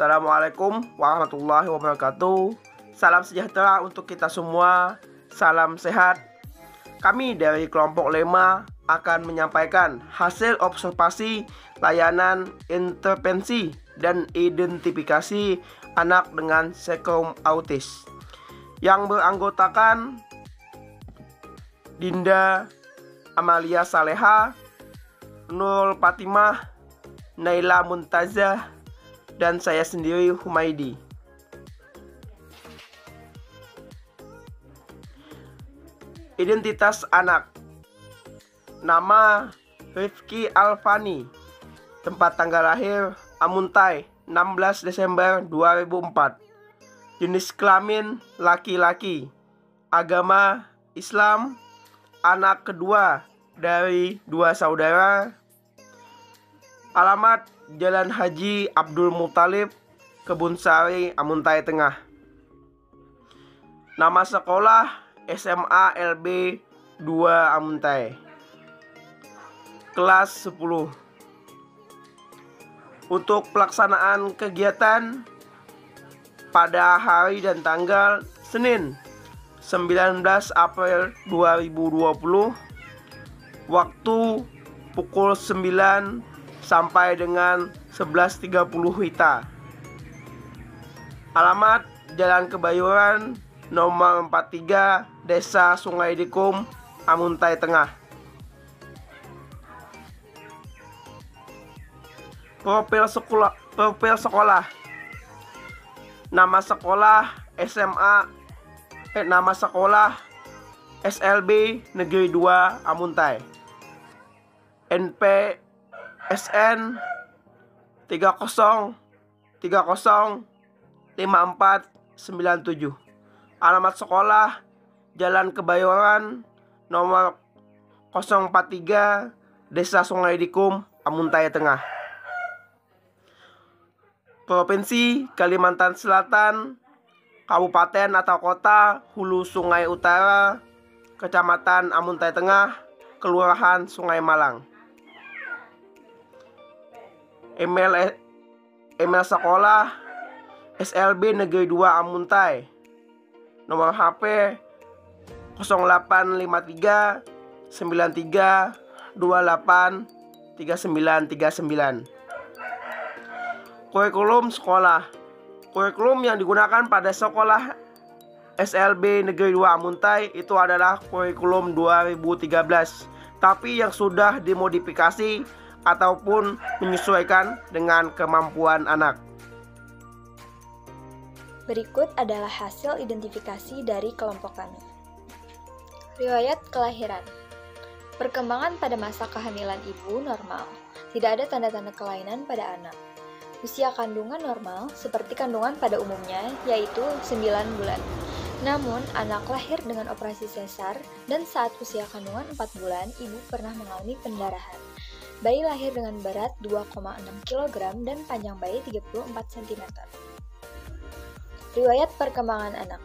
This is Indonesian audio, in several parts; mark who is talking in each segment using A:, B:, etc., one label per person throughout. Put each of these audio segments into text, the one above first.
A: Assalamualaikum warahmatullahi wabarakatuh. Salam sejahtera untuk kita semua. Salam sehat. Kami dari kelompok 5 akan menyampaikan hasil observasi layanan intervensi dan identifikasi anak dengan spektrum autis yang beranggotakan Dinda Amalia Saleha, Nurul Fatimah, Naila Muntazah, dan saya sendiri Humaidi. Identitas anak. Nama Rifki Alfani. Tempat tanggal lahir Amuntai 16 Desember 2004. Jenis kelamin laki-laki. Agama Islam. Anak kedua dari 2 saudara. Alamat Jalan Haji Abdul Muthalib, Kebun Sari, Amuntai Tengah. Nama sekolah SMA LB 2 Amuntai. Kelas 10. Untuk pelaksanaan kegiatan pada hari dan tanggal Senin 19 April 2020, waktu pukul 9 sampai dengan 11.30 WITA. Alamat Jalan Kebayoran nomor 43, Desa Sungai Dikum, Amuntai Tengah. Profil sekolah. Nama sekolah nama sekolah SLB Negeri 2 Amuntai. SN 30305497. Alamat sekolah Jalan Kebayoran nomor 043, Desa Sungai Dikum, Amuntai Tengah. Provinsi Kalimantan Selatan, Kabupaten atau Kota Hulu Sungai Utara, Kecamatan Amuntai Tengah, Kelurahan Sungai Malang. Email sekolah SLB Negeri 2 Amuntai. Nomor HP 0853 93 28 3939. Kurikulum sekolah. Kurikulum yang digunakan pada sekolah SLB Negeri 2 Amuntai itu adalah kurikulum 2013, tapi yang sudah dimodifikasi ataupun menyesuaikan dengan kemampuan anak.
B: Berikut adalah hasil identifikasi dari kelompok kami. Riwayat kelahiran. Perkembangan pada masa kehamilan ibu normal. Tidak ada tanda-tanda kelainan pada anak. Usia kandungan normal seperti kandungan pada umumnya, yaitu 9 bulan. Namun, anak lahir dengan operasi sesar dan saat usia kandungan 4 bulan, ibu pernah mengalami pendarahan. Bayi lahir dengan berat 2,6 kg dan panjang bayi 34 cm. Riwayat perkembangan anak.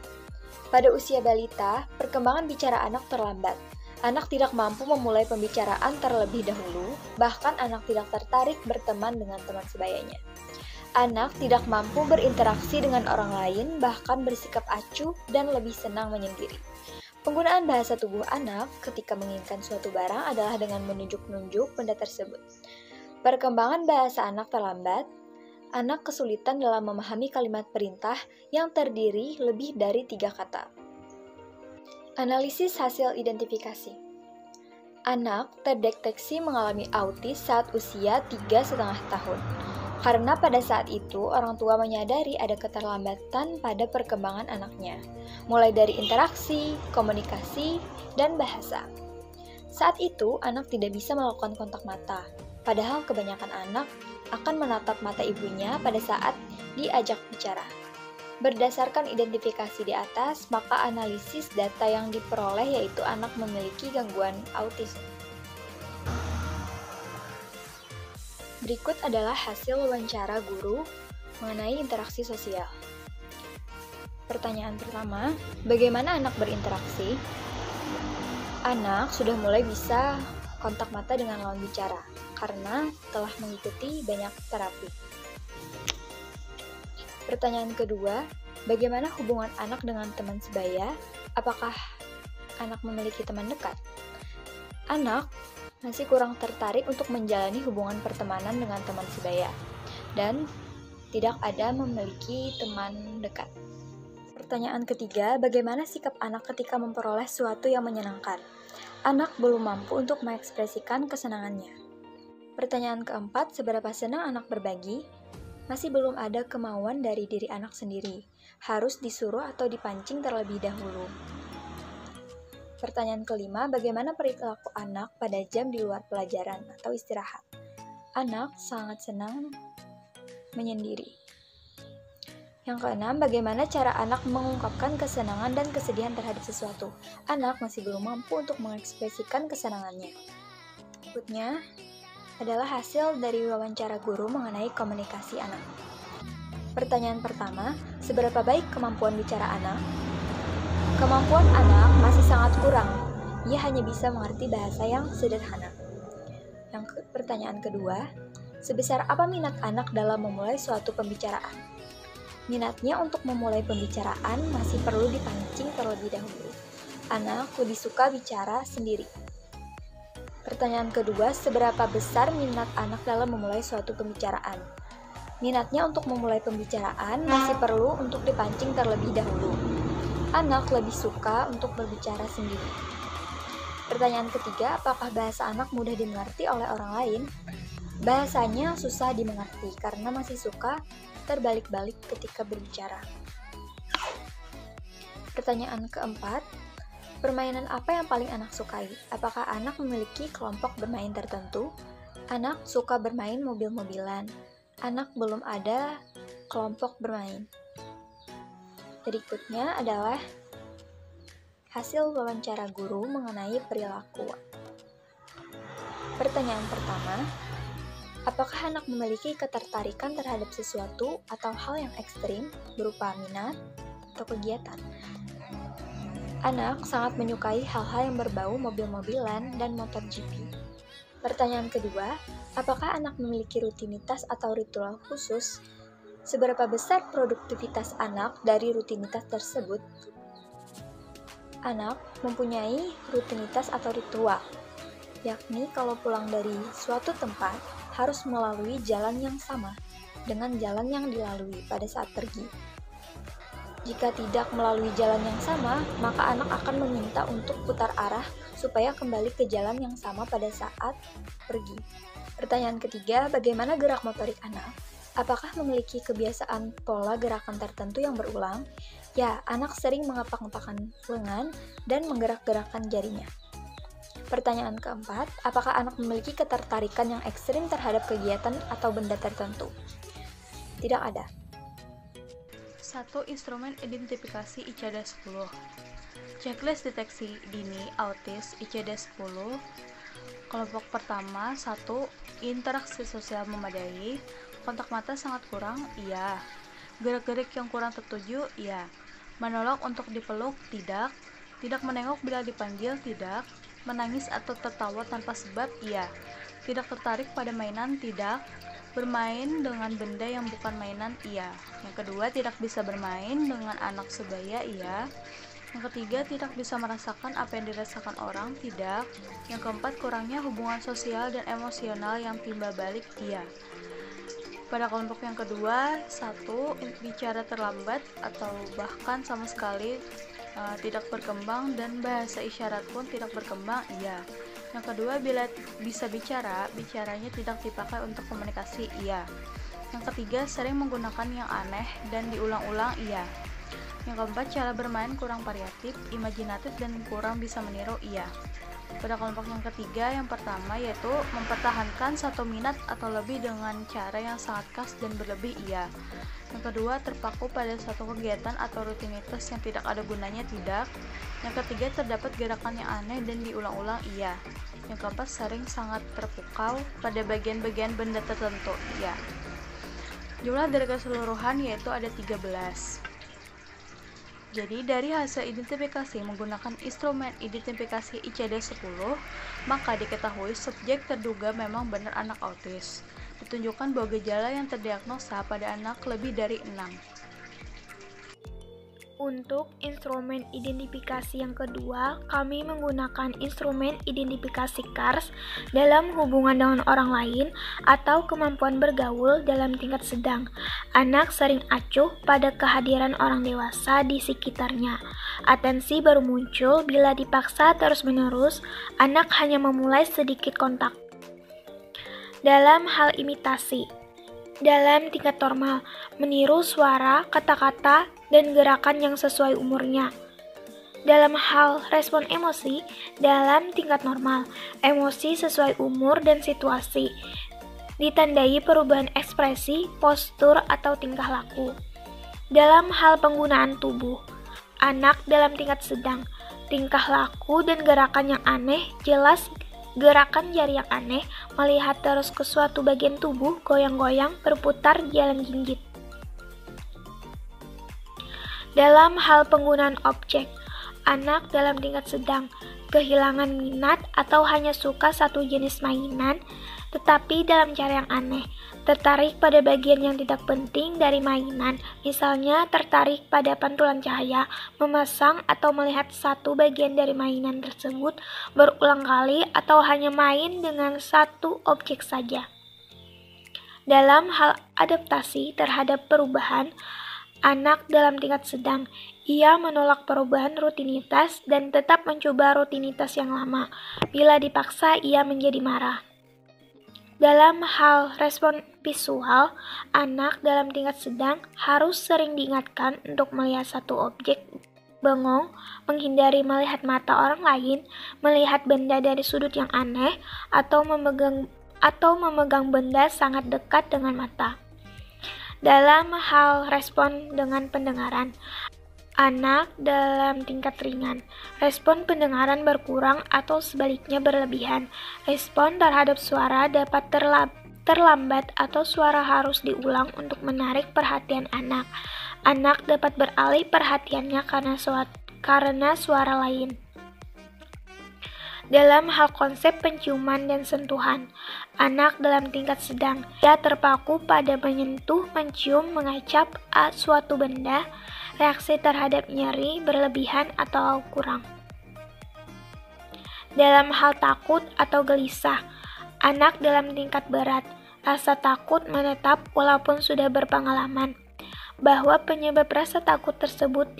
B: Pada usia balita, perkembangan bicara anak terlambat. Anak tidak mampu memulai pembicaraan terlebih dahulu, bahkan anak tidak tertarik berteman dengan teman sebayanya. Anak tidak mampu berinteraksi dengan orang lain, bahkan bersikap acuh dan lebih senang menyendiri. Penggunaan bahasa tubuh anak ketika menginginkan suatu barang adalah dengan menunjuk-nunjuk benda tersebut. Perkembangan bahasa anak terlambat. Anak kesulitan dalam memahami kalimat perintah yang terdiri lebih dari 3 kata. Analisis hasil identifikasi. Anak terdeteksi mengalami autis saat usia 3,5 tahun. Karena pada saat itu orang tua menyadari ada keterlambatan pada perkembangan anaknya, mulai dari interaksi, komunikasi, dan bahasa. Saat itu anak tidak bisa melakukan kontak mata, padahal kebanyakan anak akan menatap mata ibunya pada saat diajak bicara. Berdasarkan identifikasi di atas, maka analisis data yang diperoleh yaitu anak memiliki gangguan autisme. Berikut adalah hasil wawancara guru mengenai interaksi sosial. Pertanyaan pertama, bagaimana anak berinteraksi? Anak sudah mulai bisa kontak mata dengan lawan bicara karena telah mengikuti banyak terapi. Pertanyaan kedua, bagaimana hubungan anak dengan teman sebaya? Apakah anak memiliki teman dekat? Anak masih kurang tertarik untuk menjalani hubungan pertemanan dengan teman sebaya dan tidak ada memiliki teman dekat. Pertanyaan ketiga, bagaimana sikap anak ketika memperoleh sesuatu yang menyenangkan? Anak belum mampu untuk mengekspresikan kesenangannya. Pertanyaan keempat, seberapa senang anak berbagi? Masih belum ada kemauan dari diri anak sendiri. Harus disuruh atau dipancing terlebih dahulu. Pertanyaan kelima, bagaimana perilaku anak pada jam di luar pelajaran atau istirahat? Anak sangat senang menyendiri. Yang keenam, bagaimana cara anak mengungkapkan kesenangan dan kesedihan terhadap sesuatu? Anak masih belum mampu untuk mengekspresikan kesenangannya. Berikutnya adalah hasil dari wawancara guru mengenai komunikasi anak. Pertanyaan pertama, seberapa baik kemampuan bicara anak? Kemampuan anak masih sangat kurang. Ia hanya bisa mengerti bahasa yang sederhana. Pertanyaan kedua, sebesar apa minat anak dalam memulai suatu pembicaraan? Minatnya untuk memulai pembicaraan masih perlu dipancing terlebih dahulu. Anak lebih suka bicara sendiri. Pertanyaan kedua, seberapa besar minat anak dalam memulai suatu pembicaraan? Minatnya untuk memulai pembicaraan masih perlu untuk dipancing terlebih dahulu. Anak lebih suka untuk berbicara sendiri. Pertanyaan ketiga, apakah bahasa anak mudah dimengerti oleh orang lain? Bahasanya susah dimengerti karena masih suka terbalik-balik ketika berbicara. Pertanyaan keempat, permainan apa yang paling anak sukai? Apakah anak memiliki kelompok bermain tertentu? Anak suka bermain mobil-mobilan. Anak belum ada kelompok bermain. Berikutnya adalah hasil wawancara guru mengenai perilaku. Pertanyaan pertama, apakah anak memiliki ketertarikan terhadap sesuatu atau hal yang ekstrim berupa minat atau kegiatan? Anak sangat menyukai hal-hal yang berbau mobil-mobilan dan motor GP. Pertanyaan kedua, apakah anak memiliki rutinitas atau ritual khusus? Seberapa besar produktivitas anak dari rutinitas tersebut? Anak mempunyai rutinitas atau ritual, yakni kalau pulang dari suatu tempat, harus melalui jalan yang sama dengan jalan yang dilalui pada saat pergi. Jika tidak melalui jalan yang sama, maka anak akan meminta untuk putar arah supaya kembali ke jalan yang sama pada saat pergi. Pertanyaan ketiga, bagaimana gerak motorik anak? Apakah memiliki kebiasaan pola gerakan tertentu yang berulang? Ya, anak sering mengepak-ngepakkan lengan dan menggerak-gerakkan jarinya. Pertanyaan keempat, apakah anak memiliki ketertarikan yang ekstrim terhadap kegiatan atau benda tertentu? Tidak ada.
C: 1. Instrumen identifikasi ICD-10. Checklist deteksi dini autis ICD-10. Kelompok pertama, 1. Interaksi sosial memadai. Kontak mata sangat kurang, iya. Gerak-gerik yang kurang tertuju, iya. Menolak untuk dipeluk, tidak. Tidak menengok bila dipanggil, tidak. Menangis atau tertawa tanpa sebab, iya. Tidak tertarik pada mainan, tidak. Bermain dengan benda yang bukan mainan, iya. Yang kedua, tidak bisa bermain dengan anak sebaya, iya. Yang ketiga, tidak bisa merasakan apa yang dirasakan orang, tidak. Yang keempat, kurangnya hubungan sosial dan emosional yang timbal balik, iya. Pada kelompok yang kedua, 1. Bicara terlambat atau bahkan sama sekali tidak berkembang dan bahasa isyarat pun tidak berkembang, iya. Yang kedua, bila bisa bicara, bicaranya tidak dipakai untuk komunikasi, iya. Yang ketiga, sering menggunakan yang aneh dan diulang-ulang, iya. Yang keempat, cara bermain kurang variatif, imajinatif, dan kurang bisa meniru, iya. Pada kelompok yang ketiga, yang pertama yaitu mempertahankan satu minat atau lebih dengan cara yang sangat khas dan berlebih, iya. Yang kedua, terpaku pada suatu kegiatan atau rutinitas yang tidak ada gunanya, tidak. Yang ketiga, terdapat gerakan yang aneh dan diulang-ulang, iya. Yang keempat, sering sangat terpukau pada bagian-bagian benda tertentu, iya. Jumlah dari keseluruhan yaitu ada 13. Jadi dari hasil identifikasi menggunakan instrumen identifikasi ICD-10, maka diketahui subjek terduga memang benar anak autis. Ditunjukkan bahwa gejala yang terdiagnosa pada anak lebih dari 6.
D: Untuk instrumen identifikasi yang kedua, kami menggunakan instrumen identifikasi CARS dalam hubungan dengan orang lain atau kemampuan bergaul dalam tingkat sedang. Anak sering acuh pada kehadiran orang dewasa di sekitarnya. Atensi baru muncul bila dipaksa terus-menerus, anak hanya memulai sedikit kontak. Dalam hal imitasi, dalam tingkat normal, meniru suara, kata-kata, dan gerakan yang sesuai umurnya. Dalam hal respon emosi, dalam tingkat normal, emosi sesuai umur dan situasi, ditandai perubahan ekspresi, postur, atau tingkah laku. Dalam hal penggunaan tubuh, anak dalam tingkat sedang, tingkah laku dan gerakan yang aneh, jelas gerakan jari yang aneh, melihat terus ke suatu bagian tubuh, goyang-goyang, berputar, jalan gigit. Dalam hal penggunaan objek, anak dalam tingkat sedang, kehilangan minat atau hanya suka satu jenis mainan, tetapi dalam cara yang aneh, tertarik pada bagian yang tidak penting dari mainan, misalnya tertarik pada pantulan cahaya, memasang atau melihat satu bagian dari mainan tersebut berulang kali atau hanya main dengan satu objek saja. Dalam hal adaptasi terhadap perubahan, anak dalam tingkat sedang, ia menolak perubahan rutinitas dan tetap mencoba rutinitas yang lama. Bila dipaksa, ia menjadi marah. Dalam hal respon visual, anak dalam tingkat sedang harus sering diingatkan untuk melihat satu objek, bengong, menghindari melihat mata orang lain, melihat benda dari sudut yang aneh, atau memegang benda sangat dekat dengan mata. Dalam hal respon dengan pendengaran, anak dalam tingkat ringan, respon pendengaran berkurang atau sebaliknya berlebihan. Respon terhadap suara dapat terlambat atau suara harus diulang untuk menarik perhatian anak. Anak dapat beralih perhatiannya karena suara lain. Dalam hal konsep penciuman dan sentuhan, anak dalam tingkat sedang, ia terpaku pada menyentuh, mencium, mengacap suatu benda, reaksi terhadap nyeri, berlebihan atau kurang. Dalam hal takut atau gelisah, anak dalam tingkat berat, rasa takut menetap walaupun sudah berpengalaman, bahwa penyebab rasa takut tersebut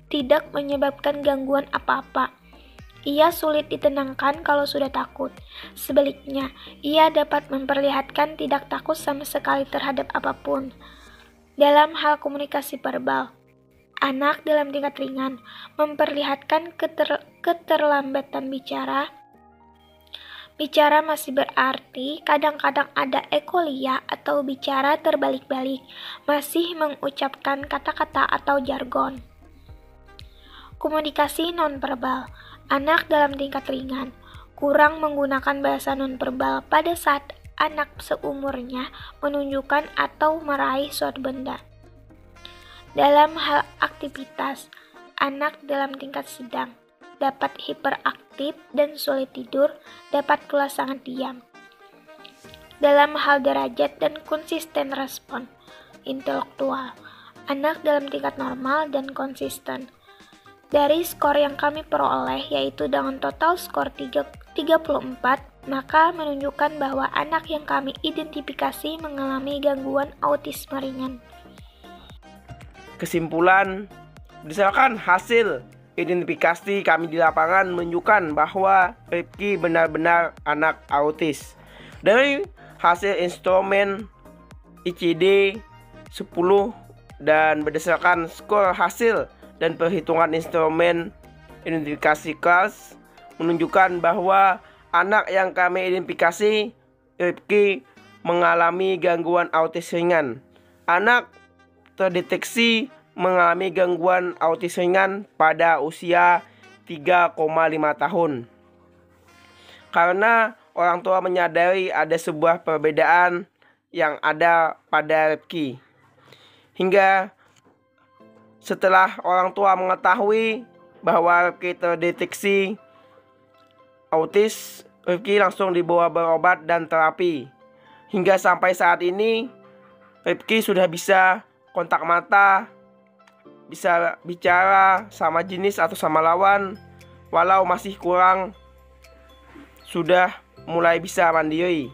D: tidak menyebabkan gangguan apa-apa. Ia sulit ditenangkan kalau sudah takut. Sebaliknya, ia dapat memperlihatkan tidak takut sama sekali terhadap apapun. Dalam hal komunikasi verbal, anak dalam tingkat ringan memperlihatkan keterlambatan bicara. Bicara masih berarti, kadang-kadang ada ekolia atau bicara terbalik-balik, masih mengucapkan kata-kata atau jargon. Komunikasi nonverbal, anak dalam tingkat ringan, kurang menggunakan bahasa nonverbal pada saat anak seumurnya menunjukkan atau meraih suatu benda. Dalam hal aktivitas, anak dalam tingkat sedang dapat hiperaktif dan sulit tidur, dapat pula sangat diam. Dalam hal derajat dan konsisten respon intelektual, anak dalam tingkat normal dan konsisten. Dari skor yang kami peroleh, yaitu dengan total skor 34, maka menunjukkan bahwa anak yang kami identifikasi mengalami gangguan autisme ringan.
A: Kesimpulan, berdasarkan hasil identifikasi kami di lapangan menunjukkan bahwa Rifki benar-benar anak autis. Dari hasil instrumen ICD 10 dan berdasarkan skor hasil dan perhitungan instrumen identifikasi CARS menunjukkan bahwa anak yang kami identifikasi Rifki mengalami gangguan autis ringan. Anak terdeteksi mengalami gangguan autis ringan pada usia 3,5 tahun. Karena orang tua menyadari ada sebuah perbedaan yang ada pada Rifki. Hingga setelah orang tua mengetahui bahwa Rifki terdeteksi autis, Rifki langsung dibawa berobat dan terapi. Hingga sampai saat ini, Rifki sudah bisa kontak mata, bisa bicara sama jenis atau sama lawan, walau masih kurang, sudah mulai bisa mandiri.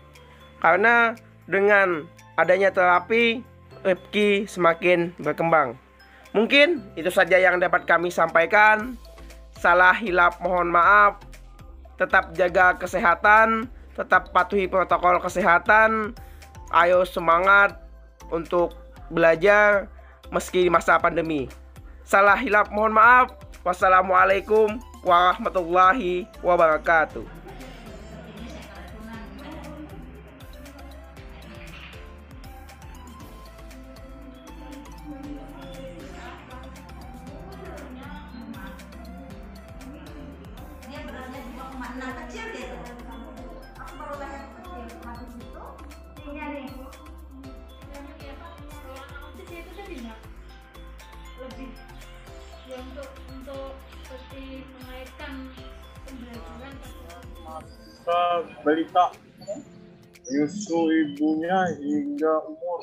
A: Karena dengan adanya terapi, Rifki semakin berkembang. Mungkin itu saja yang dapat kami sampaikan. Salah hilap mohon maaf. Tetap jaga kesehatan, tetap patuhi protokol kesehatan. Ayo semangat untuk belajar meski di masa pandemi. Salah hilap mohon maaf. Wassalamualaikum warahmatullahi wabarakatuh.
E: Lebih ya untuk seperti mengaitkan pembelajaran
F: masa balita menyusu ibunya hingga umur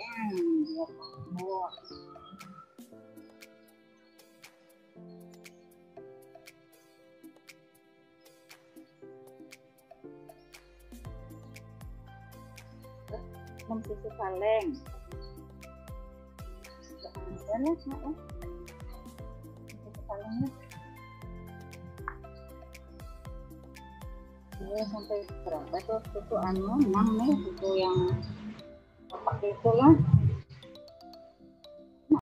G: susu kaleng. Ini sampai berapa tuh susu anu 6 nih, susu yang pakai itu lah.